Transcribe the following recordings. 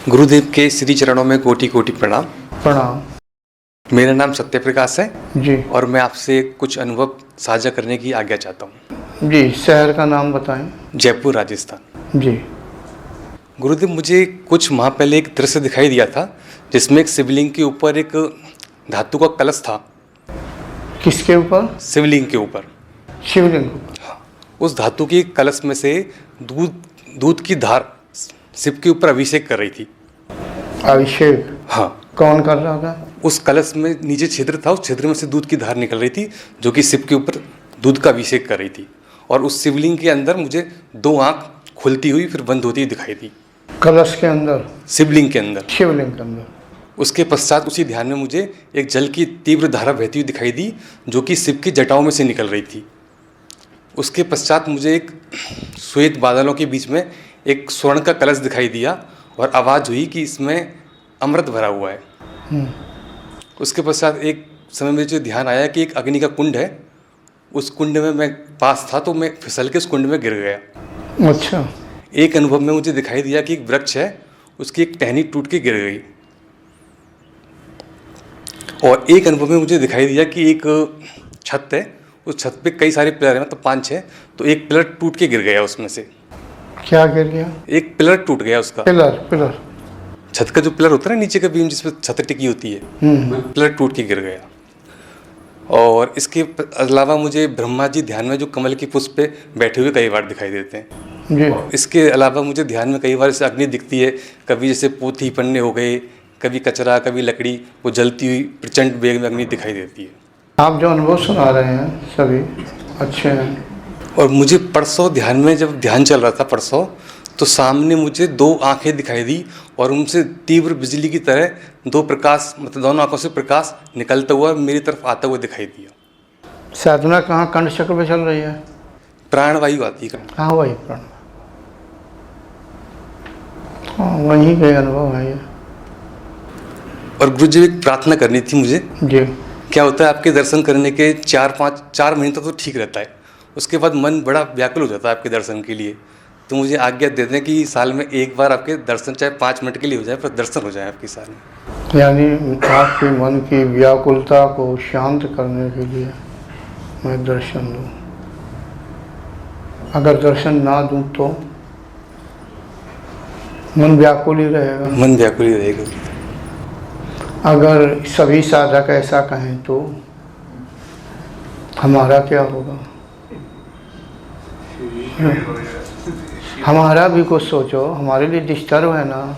गुरुदेव के श्री चरणों में कोटि कोटि प्रणाम। प्रणाम। मेरा नाम सत्य प्रकाश है जी। और मैं आपसे कुछ अनुभव साझा करने की आज्ञा चाहता हूँ। जी, शहर का नाम बताएं। जयपुर, राजस्थान। जी। गुरुदेव, मुझे कुछ माह पहले एक दृश्य दिखाई दिया था जिसमें एक शिवलिंग के ऊपर एक धातु का कलश था। किसके ऊपर? शिवलिंग के ऊपर। शिवलिंग के ऊपर। हाँ, उस धातु के कलश में से दूध की धार शिव के ऊपर अभिषेक कर रही थी। अभिषेक? हाँ। कौन कर रहा था? उस कलश में नीचे छिद्र था, उस छिद्र में से दूध की धार निकल रही थी जो कि शिव के ऊपर दूध का अभिषेक कर रही थी। और उस शिवलिंग के अंदर मुझे दो आंख खुलती हुई फिर बंद होती हुई दिखाई दी। कलश के अंदर? शिवलिंग के अंदर। शिवलिंग के अंदर। उसके पश्चात उसी ध्यान में मुझे एक जल की तीव्र धारा बहती हुई दिखाई दी जो कि शिव की जटाओं में से निकल रही थी। उसके पश्चात मुझे एक श्वेत बादलों के बीच में एक स्वर्ण का कलश दिखाई दिया और आवाज़ हुई कि इसमें अमृत भरा हुआ है। उसके पश्चात एक समय में जो ध्यान आया कि एक अग्नि का कुंड है, उस कुंड में मैं पास था तो मैं फिसल के उस कुंड में गिर गया। अच्छा। एक अनुभव में मुझे दिखाई दिया कि एक वृक्ष है, उसकी एक टहनी टूट के गिर गई। और एक अनुभव में मुझे दिखाई दिया कि एक छत है, उस छत पे कई सारे पिलर हैं, मतलब 5-6, तो एक पिलर टूट के गिर गया उसमें से। क्या गिर गया? एक पिलर टूट गया उसका। पिलर? छत का जो पिलर होता है ना, नीचे का बीम जिसपे छत टिकी होती है, पिलर टूट के गिर गया। और इसके अलावा मुझे ब्रह्मा जी ध्यान में जो कमल के पुष्प पे बैठे हुए कई बार दिखाई देते हैं। जी। इसके अलावा मुझे ध्यान में कई बार जैसे अग्नि दिखती है, कभी जैसे पोथी पन्ने हो गए, कभी कचरा, कभी लकड़ी, वो जलती हुई प्रचंड वेग में अग्नि दिखाई देती है। आप जो अनुभव सुना रहे हैं सभी अच्छे हैं। और मुझे परसों ध्यान में जब ध्यान चल रहा था परसों, तो सामने मुझे 2 आंखें दिखाई दी और उनसे तीव्र बिजली की तरह 2 प्रकाश, मतलब दोनों आंखों से प्रकाश निकलता हुआ मेरी तरफ आता हुआ दिखाई दिया। साधना कहाँ कंठ चक्र पे चल रही है? प्राणवायु आती है। हाँ, वही प्राण। हाँ, वहीं के अनुभव है ये। और गुरु जी, एक प्रार्थना करनी थी मुझे। जी। क्या होता है, आपके दर्शन करने के 4 महीने तक तो ठीक रहता है, उसके बाद मन बड़ा व्याकुल हो जाता है आपके दर्शन के लिए। तो मुझे आज्ञा दे दें कि साल में एक बार आपके दर्शन, चाहे 5 मिनट के लिए हो जाए, पर दर्शन हो जाए आपकी साल में। यानी आपके मन की व्याकुलता को शांत करने के लिए मैं दर्शन दूँ। अगर दर्शन ना दूँ तो मन व्याकुल ही रहेगा। मन व्याकुल ही रहेगा। अगर सभी साधक ऐसा कहें तो हमारा क्या होगा? हमारा भी कुछ सोचो, हमारे लिए डिस्टर्ब है ना,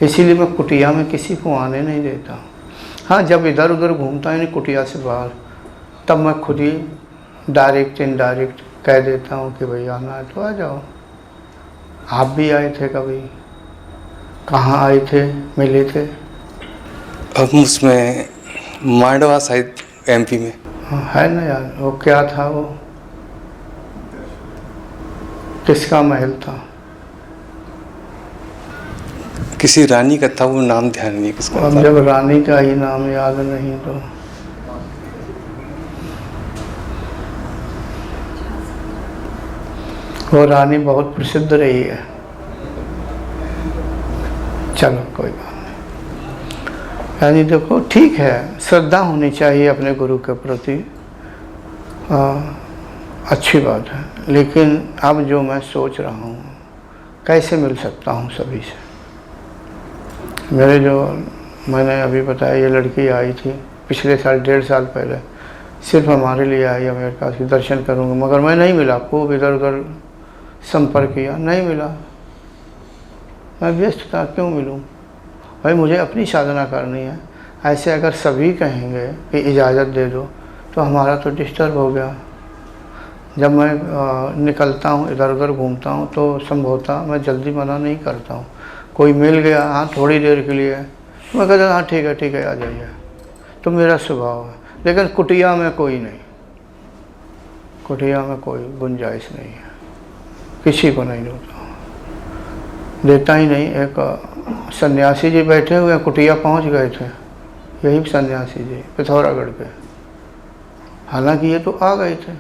इसीलिए मैं कुटिया में किसी को आने नहीं देता। हाँ, जब इधर उधर घूमता है नहीं कुटिया से बाहर, तब मैं खुद ही डायरेक्ट इनडायरेक्ट कह देता हूँ कि भाई आना है तो आ जाओ। आप भी आए थे कभी? कहाँ आए थे, मिले थे? अब उसमें मांडवा साइड MP में। हाँ, है ना यार। वो क्या था, वो किसका महल था? किसी रानी का था, वो नाम ध्यान नहीं किसका अब था। जब रानी का ही नाम याद नहीं तो वो रानी बहुत प्रसिद्ध रही है। चलो कोई बात नहीं। यानी देखो, ठीक है, श्रद्धा होनी चाहिए अपने गुरु के प्रति, अच्छी बात है। लेकिन अब जो मैं सोच रहा हूँ, कैसे मिल सकता हूँ सभी से? मेरे जो मैंने अभी बताया, ये लड़की आई थी पिछले साल, 1.5 साल पहले, सिर्फ हमारे लिए आई अमेरिका से, दर्शन करूँगा, मगर मैं नहीं मिला। खूब इधर उधर संपर्क किया, नहीं मिला। मैं व्यस्त था, क्यों मिलूँ भाई? मुझे अपनी साधना करनी है। ऐसे अगर सभी कहेंगे कि इजाज़त दे दो तो हमारा तो डिस्टर्ब हो गया। जब मैं निकलता हूँ, इधर उधर घूमता हूँ, तो संभवतः मैं जल्दी मना नहीं करता हूँ। कोई मिल गया, हाँ थोड़ी देर के लिए, मैं कहता हाँ ठीक है आ जाइए, तो मेरा स्वभाव है। लेकिन कुटिया में कोई नहीं, कुटिया में कोई गुंजाइश नहीं है, किसी को नहीं होता। देता ही नहीं। एक सन्यासी जी बैठे हुए कुटिया पहुंच गए थे, यही सन्यासी जी पिथौरागढ़ के। हालांकि ये तो आ गए थे,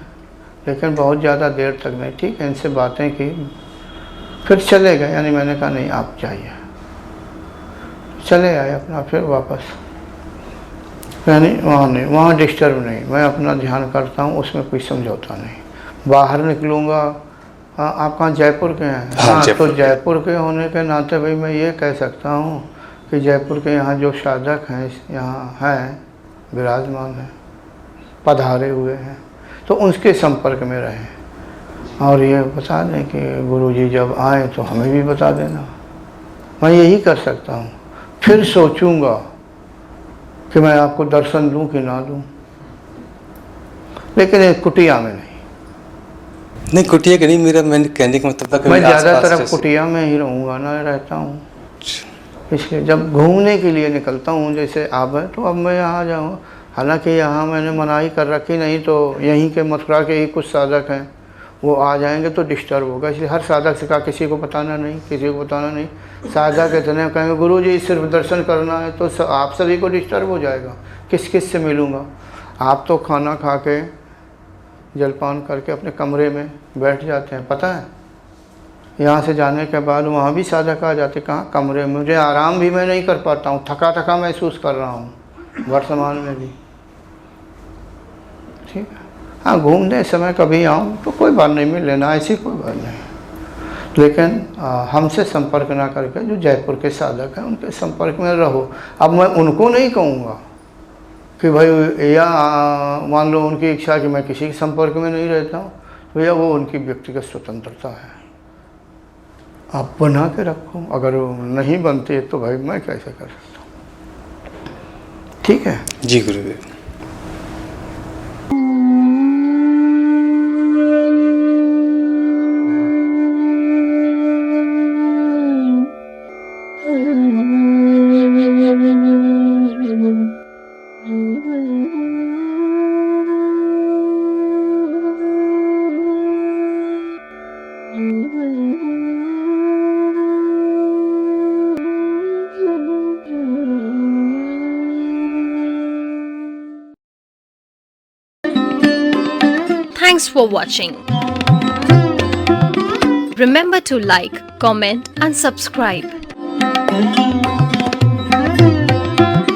लेकिन बहुत ज़्यादा देर तक नहीं। ठीक है, इनसे बातें की, फिर चले गए। यानी मैंने कहा नहीं आप जाइए, चले आए अपना फिर वापस। यानी वहाँ नहीं, वहाँ डिस्टर्ब नहीं, मैं अपना ध्यान करता हूँ, उसमें कोई समझौता नहीं। बाहर निकलूँगा, आप कहाँ जयपुर के हैं? हाँ, तो जयपुर के होने के नाते भाई मैं ये कह सकता हूँ कि जयपुर के यहाँ जो साधक हैं यहाँ हैं, विराजमान हैं, पधारे हुए हैं, तो उनके संपर्क में रहें। और ये बता दें कि गुरुजी जब आए तो हमें भी बता देना। मैं यही कर सकता हूँ। फिर सोचूंगा कि मैं आपको दर्शन दूं कि ना दूं, लेकिन एक कुटिया में नहीं। कुटिया के नहीं, मेरा मैंने कहने का मतलब था मैं ज़्यादातर अब कुटिया में ही रहूँगा ना, रहता हूँ। इसलिए जब घूमने के लिए निकलता हूँ, जैसे अब है तो अब मैं यहाँ जाऊँ। हालांकि यहाँ मैंने मनाही कर रखी, नहीं तो यहीं के मथुरा के ही कुछ साधक हैं, वो आ जाएंगे तो डिस्टर्ब होगा। इसलिए हर साधक से कहा किसी को बताना नहीं, किसी को बताना नहीं। साधक इतने कहेंगे गुरुजी सिर्फ दर्शन करना है, तो आप सभी को डिस्टर्ब हो जाएगा। किस किस से मिलूँगा? आप तो खाना खा के जलपान करके अपने कमरे में बैठ जाते हैं, पता है। यहाँ से जाने के बाद वहाँ भी साधक आ जाते, कहाँ? कमरे में। मुझे आराम भी मैं नहीं कर पाता हूँ, थका थका महसूस कर रहा हूँ वर्तमान में भी। ठीक है, हाँ, घूमने समय कभी आऊँ तो कोई बात नहीं, मिल लेना, ऐसी कोई बात नहीं। लेकिन हमसे संपर्क ना करके जो जयपुर के साधक हैं उनके संपर्क में रहो। अब मैं उनको नहीं कहूँगा कि भाई, या मान लो उनकी इच्छा कि मैं किसी के संपर्क में नहीं रहता हूँ, तो भैया वो उनकी व्यक्तिगत स्वतंत्रता है, आप बना के रखो। अगर नहीं बनती तो भाई मैं कैसे कर सकता हूँ? ठीक है जी गुरुदेव। Thanks for watching. Remember to like, comment and subscribe.